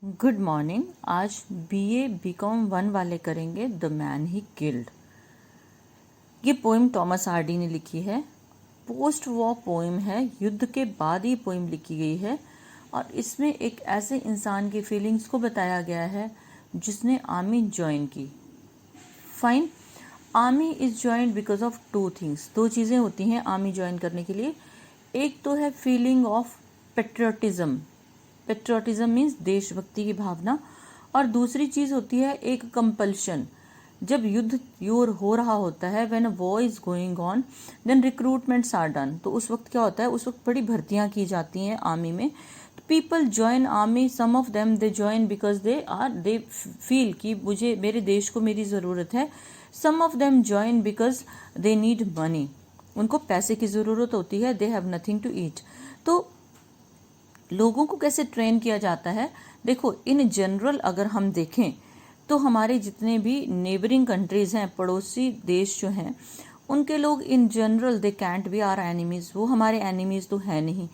Good morning. आज BA BCom 1 वाले करेंगे द मैन ही किल्ड। ये पोइम थॉमस हार्डी ने लिखी है। पोस्ट वॉर पोइम है, युद्ध के बाद ये पोइम लिखी गई है और इसमें एक ऐसे इंसान की फीलिंग्स को बताया गया है जिसने आर्मी ज्वाइन की। Fine. Army is joined because of two things. दो चीज़ें होती हैं आर्मी ज्वाइन करने के लिए। एक तो है feeling of patriotism. Patriotism means देशभक्ति की भावना। और दूसरी चीज होती है एक कंपल्शन। जब युद्ध हो रहा होता है, when a war is going on, then recruitments are done. तो उस वक्त क्या होता है, उस वक्त बड़ी भर्तियां की जाती हैं आर्मी में। People join army, some of them they join because they feel कि मुझे, मेरे देश को मेरी जरूरत है। Some of them join because they need money, उनको पैसे की जरूरत होती है। They have nothing to eat. तो लोगों को कैसे ट्रेन किया जाता है, देखो इन जनरल अगर हम देखें तो हमारे जितने भी नेबरिंग कंट्रीज हैं, पड़ोसी देश जो हैं, उनके लोग in general they can't be are enemies. वो हमारे एनिमीज तो है नहीं,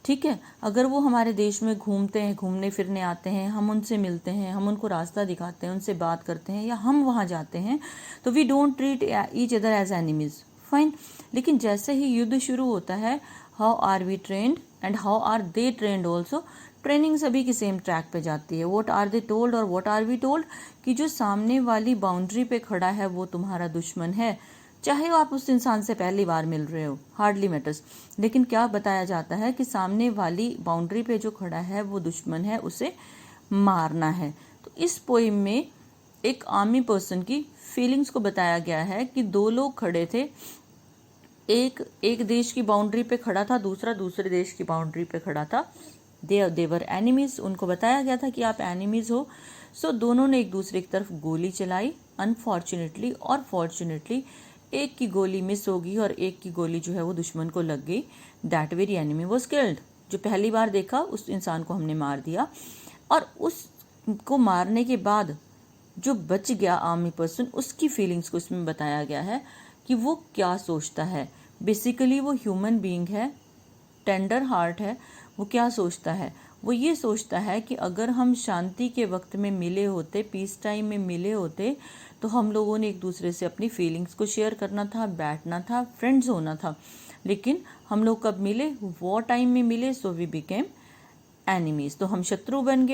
ठीक है। अगर वो हमारे देश में घूमते हैं, घूमने फिरने आते हैं, हम उनसे मिलते हैं, हम उनको रास्ता दिखाते हैं, उनसे बात करते हैं या हम वहाँ जाते हैं, तो we don't treat each other as enemies. Fine. लेकिन जैसे ही युद्ध शुरू होता है, how are we trained and how are they trained also. Training सभी की सेम ट्रैक पे जाती है। व्हाट आर दे टोल्ड और व्हाट आर वी टोल्ड, कि जो सामने वाली बाउंड्री पे खड़ा है वो तुम्हारा दुश्मन है, चाहे आप उस इंसान से पहली बार मिल रहे हो, हार्डली मैटर्स। लेकिन क्या बताया जाता है कि सामने वाली बाउंड्री पे जो खड़ा है वो दुश्मन है, उसे मारना है। तो इस पोइम में एक आर्मी पर्सन की फीलिंग्स को बताया गया है कि दो लोग खड़े थे। एक देश की बाउंड्री पे खड़ा था, दूसरा दूसरे देश की बाउंड्री पे खड़ा था। देवर एनिमीज। उनको बताया गया था कि आप एनिमीज हो। सो दोनों ने एक दूसरे की तरफ गोली चलाई। अनफॉर्चुनेटली और फॉर्चुनेटली एक की गोली मिस होगी और एक की गोली जो है वो दुश्मन को लग गई। That very enemy was killed. जो पहली बार देखा उस इंसान को हमने मार दिया। और उसको मारने के बाद जो बच गया आर्मी पर्सन, उसकी फीलिंग्स को इसमें बताया गया है कि वो क्या सोचता है। बेसिकली वो ह्यूमन बीइंग है, टेंडर हार्ट है। वो क्या सोचता है, वो ये सोचता है कि अगर हम शांति के वक्त में मिले होते, पीस टाइम में मिले होते, तो हम लोगों ने एक दूसरे से अपनी फीलिंग्स को शेयर करना था, बैठना था, फ्रेंड्स होना था। लेकिन हम लोग कब मिले, वॉर टाइम में मिले। So we became enemies. तो हम शत्रु बन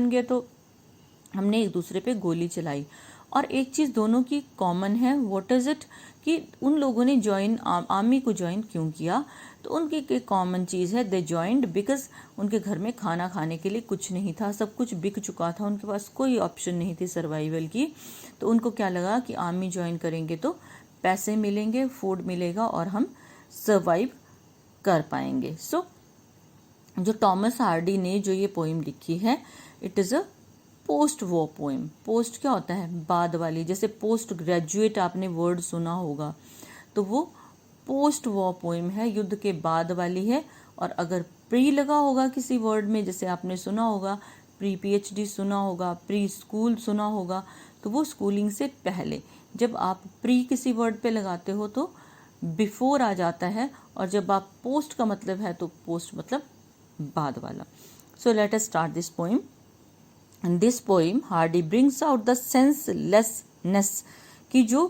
गए तो हमने एक दूसरे पे गोली चलाई। और एक चीज दोनों की कॉमन है, व्हाट इज इट, कि उन लोगों ने आर्मी को ज्वाइन क्यों किया। तो उनकी एक कॉमन चीज है, दे ज्वाइंड बिकॉज उनके घर में खाना खाने के लिए कुछ नहीं था, सब कुछ बिक चुका था, उनके पास कोई ऑप्शन नहीं थी सर्वाइवल की। तो उनको क्या लगा कि आर्मी ज्वाइन करेंगे तो पैसे मिलेंगे, फूड मिलेगा और हम सर्वाइव कर पाएंगे। सो जो थॉमस हार्डी ने जो ये पोइम लिखी है, it is a post war poem. Post क्या होता है, बाद वाली। जैसे पोस्ट ग्रेजुएट आपने वर्ड सुना होगा, तो वो पोस्ट वॉर पोइम है, युद्ध के बाद वाली है। और अगर प्री लगा होगा किसी वर्ड में, जैसे आपने सुना होगा प्री पीएचडी सुना होगा, प्री स्कूल सुना होगा, तो वो स्कूलिंग से पहले। जब आप प्री किसी वर्ड पे लगाते हो तो बिफोर आ जाता है, और जब आप पोस्ट का मतलब है तो पोस्ट मतलब बाद वाला। So let us start this poem. In this poem, Hardy brings out the senselessness, कि जो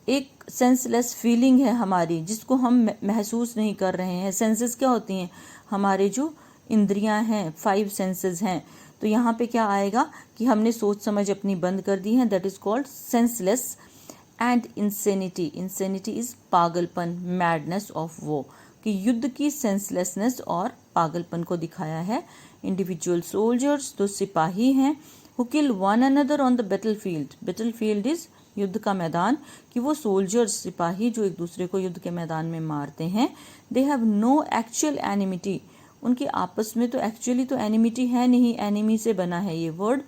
एक सेंसलेस फीलिंग है हमारी, जिसको हम महसूस नहीं कर रहे हैं। सेंसेस क्या होती हैं, हमारे जो इंद्रियां हैं, 5 सेंसेस हैं। तो यहाँ पे क्या आएगा कि हमने सोच समझ अपनी बंद कर दी है। That is called senseless. And insanity. Insanity is पागलपन, मैडनेस ऑफ वो, कि युद्ध की सेंसलेसनेस और पागलपन को दिखाया है। इंडिविजुअल सोल्जर्स, तो सिपाही हैं, who kill one another on the battlefield. Battlefield is युद्ध का मैदान, कि वो सोल्जर्स, सिपाही जो एक दूसरे को युद्ध के मैदान में मारते हैं। They have no actual enmity. उनकी आपस में तो एक्चुअली तो एनिमिटी है नहीं, एनिमी से बना है ये वर्ड।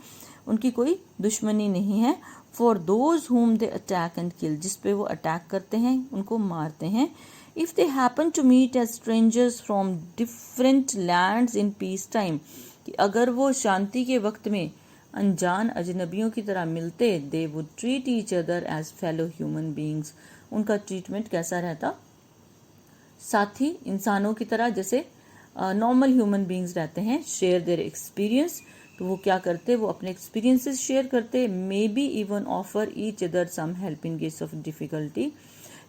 उनकी कोई दुश्मनी नहीं है। फॉर दोज हुम दे अटैक एंड किल, जिस पे वो अटैक करते हैं, उनको मारते हैं। If they happen to meet as strangers from different lands in peace time, कि अगर वो शांति के वक्त में अनजान अजनबियों की तरह मिलते, they would treat each other as fellow human beings। उनका ट्रीटमेंट कैसा रहता, साथी इंसानों की तरह, जैसे नॉर्मल ह्यूमन बींग्स रहते हैं। शेयर देयर एक्सपीरियंस, तो वो क्या करते, वो अपने एक्सपीरियंसेस शेयर करते, maybe even offer each other some help in case of difficulty,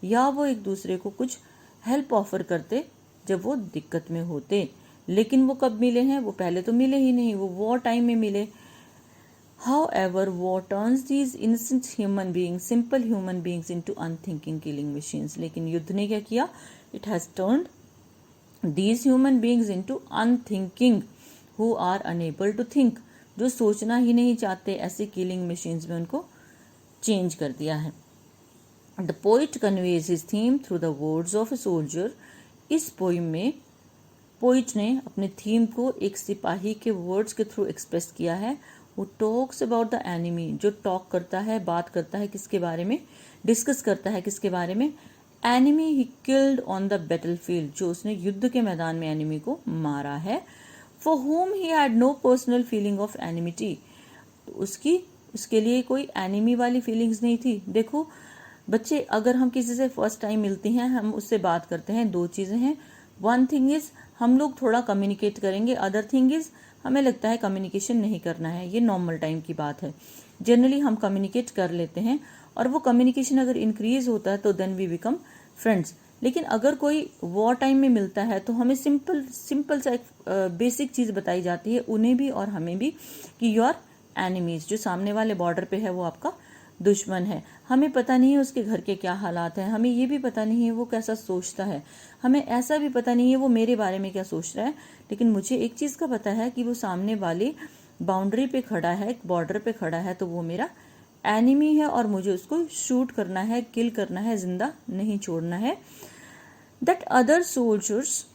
या वो एक दूसरे को कुछ हेल्प ऑफर करते जब वो दिक्कत में होते। लेकिन वो कब मिले हैं, वो पहले तो मिले ही नहीं, वो वॉर टाइम में मिले। However, war turns these innocent human beings, simple human beings into unthinking killing machines. लेकिन युद्ध ने क्या किया, it has turned these human beings into unthinking who are unable to think, जो सोचना ही नहीं चाहते, ऐसे किलिंग मशीन्स में उनको चेंज कर दिया है। The poet conveys his theme through the words of a soldier. इस पोइम में पोइट ने अपने थीम को एक सिपाही के वर्ड्स के थ्रू एक्सप्रेस किया है। वो टॉक्स अबाउट द एनिमी, जो टॉक करता है, बात करता है किसके बारे में, डिस्कस करता है किसके बारे में, enemy he killed on the battlefield, जो उसने युद्ध के मैदान में एनिमी को मारा है। For whom he had no personal feeling of enmity, तो उसके लिए कोई एनिमी वाली फीलिंग्स नहीं थी। देखो बच्चे, अगर हम किसी से फर्स्ट टाइम मिलते हैं, हम उससे बात करते हैं, दो चीजें हैं। वन थिंग इज हम लोग थोड़ा कम्युनिकेट करेंगे, अदर थिंग इज हमें लगता है कम्युनिकेशन नहीं करना है। ये नॉर्मल टाइम की बात है। जनरली हम कम्युनिकेट कर लेते हैं, और वो कम्युनिकेशन अगर इंक्रीज होता है तो देन वी बिकम फ्रेंड्स। लेकिन अगर कोई वॉर टाइम में मिलता है तो हमें सिंपल सा एक बेसिक चीज बताई जाती है, उन्हें भी और हमें भी, कि यू आर एनिमीज, जो सामने वाले बॉर्डर पे है वो आपका दुश्मन है। हमें पता नहीं है उसके घर के क्या हालात हैं, हमें ये भी पता नहीं है वो कैसा सोचता है, हमें ऐसा भी पता नहीं है वो मेरे बारे में क्या सोच रहा है। लेकिन मुझे एक चीज का पता है कि वो सामने वाले बाउंड्री पे खड़ा है, बॉर्डर पे खड़ा है, तो वो मेरा एनिमी है और मुझे उसको शूट करना है, किल करना है, जिंदा नहीं छोड़ना है। That other soldiers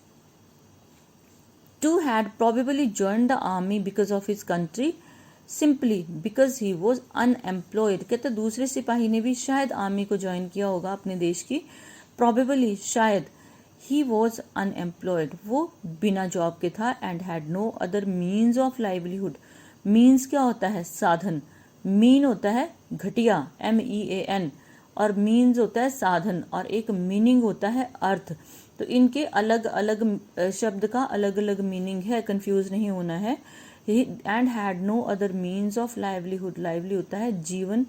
too had probably joined the army because of his country, simply because he was unemployed. कहते दूसरे सिपाही ने भी शायद आर्मी को ज्वाइन किया होगा अपने देश की, प्रोबेबली शायद, ही वॉज अनएम्प्लॉयड, वो बिना जॉब के था, and had no other means of livelihood. Means क्या होता है, साधन, मीन होता है घटिया, MEAN, और मीन्स होता है साधन, और एक मीनिंग होता है अर्थ। तो इनके अलग अलग शब्द का अलग अलग मीनिंग है, कंफ्यूज नहीं होना है। And had no other means of livelihood, lively होता है जीवन,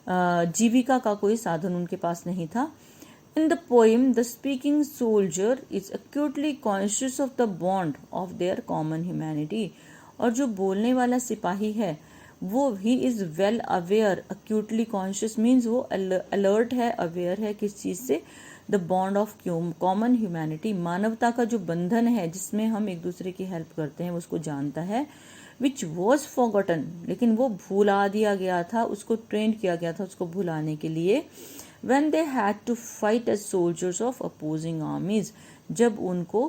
जीविका का कोई साधन उनके पास नहीं था। In the poem, the speaking soldier is acutely conscious of the bond of their common humanity. और जो बोलने वाला सिपाही है वो he is well aware, acutely conscious means वो alert है, aware है किस चीज से, the bond of common humanity, मानवता का जो बंधन है जिसमें हम एक दूसरे की हेल्प करते हैं, उसको जानता है। which was forgotten, लेकिन वो भुला दिया गया था, उसको ट्रेन किया गया था उसको भुलाने के लिए। when they had to fight as soldiers of opposing armies, जब उनको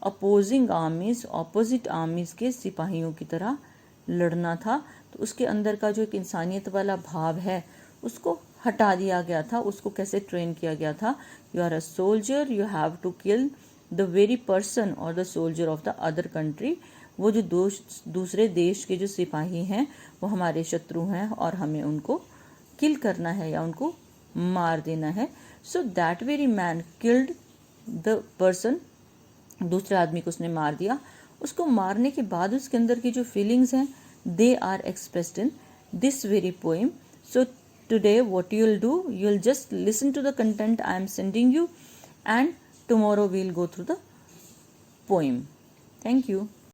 opposing armies, opposite armies के सिपाहियों की तरह लड़ना था, तो उसके अंदर का जो एक इंसानियत वाला भाव है उसको हटा दिया गया था। उसको कैसे ट्रेन किया गया था, you are a soldier, you have to kill the very person और the soldier of the other country. वो जो दूसरे देश के जो सिपाही हैं वो हमारे शत्रु हैं और हमें उनको किल करना है या उनको मार देना है। So that very man killed the person, दूसरे आदमी को उसने मार दिया। उसको मारने के बाद उसके अंदर की जो फीलिंग्स हैं they are expressed in this very poem. So today what you will do, you will just listen to the content I am sending you, and tomorrow we will go through the poem. Thank you.